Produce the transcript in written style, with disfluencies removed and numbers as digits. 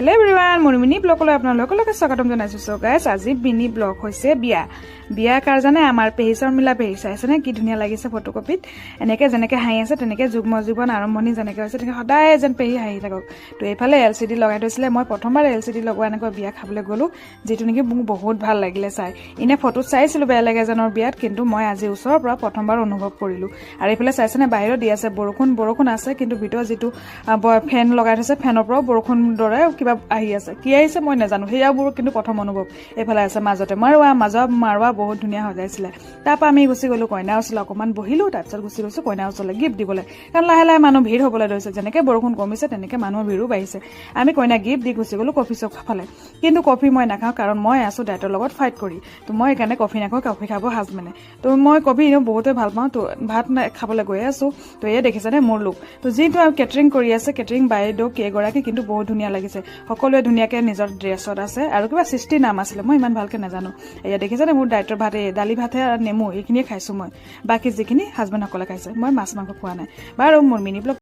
Hello' everyone, মোৰ mini ব্লগলৈ আপোনালোকলৈকে স্বাগতম জনাইছোঁ। সো গাইছ, আজি মিনি ব্লগ হৈছে বিয়া কাৰ জানে আমাৰ পেহী শৰ্মিলা পেহী চাইছেনে কি ধুনীয়া লাগিছে ফটোকপিত। এনেকৈ যেনেকৈ হাঁহি আছে তেনেকৈ যুগ্ম জীৱন আৰম্ভণি যেনেকৈ হৈছে তেনেকৈ সদায় যেন পেহী হাঁহি থাকক। তো এইফালে LCD লগাই থৈছিলে। মই প্ৰথমবাৰ LCD লগোৱা এনেকৈ বিয়া খাবলৈ গ'লোঁ, যিটো নেকি মোক বহুত ভাল লাগিলে চাই। এনে ফটোত চাইছিলোঁ বেলেগ এজনৰ বিয়াত, কিন্তু মই আজি ওচৰৰ পৰা প্ৰথমবাৰ অনুভৱ কৰিলোঁ। আৰু এইফালে চাইছেনে বাহিৰত দি আছে বৰষুণ আছে, কিন্তু ভিতৰত যিটো ফেন লগাই থৈছে ফেনৰ পৰাও বৰষুণ দৰে কিবা আহি আছে। কি আহিছে মই নাজানো, সেয়াবোৰ কিন্তু প্ৰথম অনুভৱ। এইফালে আছে মাজতে মাৰোৱা বহুত ধুনীয়া সজাইছিলে। তাৰপৰা আমি গুচি গ'লোঁ কইনাৰ ওচৰলৈ, অকণমান বহিলোঁ, তাৰপিছত গুচি গৈছোঁ কইনাৰ ওচৰলৈ গিফ্ট দিবলৈ। কাৰণ লাহে লাহে মানুহ ভিৰ হ'বলৈ ধৰিছে, যেনেকৈ বৰষুণ কমিছে তেনেকৈ মানুহৰ ভিৰো বাঢ়িছে। আমি কইনাক গিফ্ট দি গুচি গ'লোঁ কফি শ্বপ ফালে। কিন্তু কফি মই নাখাওঁ, কাৰণ মই আছোঁ ডায়েটৰ লগত ফাইট কৰি। তো মই সেইকাৰণে কফি নাখাওঁ, কফি খাব হাজবেণ্ডে। তো মই কফি এনেও বহুতেই ভাল পাওঁ। তো ভাত খাবলৈ গৈ আছোঁ। তো এয়া দেখিছেনে মোৰ লুক। তো যিটো কেটাৰিং কৰি আছে, কেটাৰিং বাইদেউ কেইগৰাকী কিন্তু বহুত ধুনীয়া লাগিছে। সকলোৱে ধুনীয়াকৈ নিজৰ ড্ৰেছত আছে, আৰু কিবা সৃষ্টি নাম আছিলে, মই ইমান ভালকৈ নাজানো। এয়া দেখিছেনে মোৰ ডায়েটৰ ভাত, দালি ভাতে আৰু নেমু এইখিনিয়ে খাইছোঁ মই। বাকী যিখিনি হাজবেণ্ডসকলে খাইছে, মই মাছ মাংস খোৱা নাই। বাৰু মোৰ মিনি ব্লগ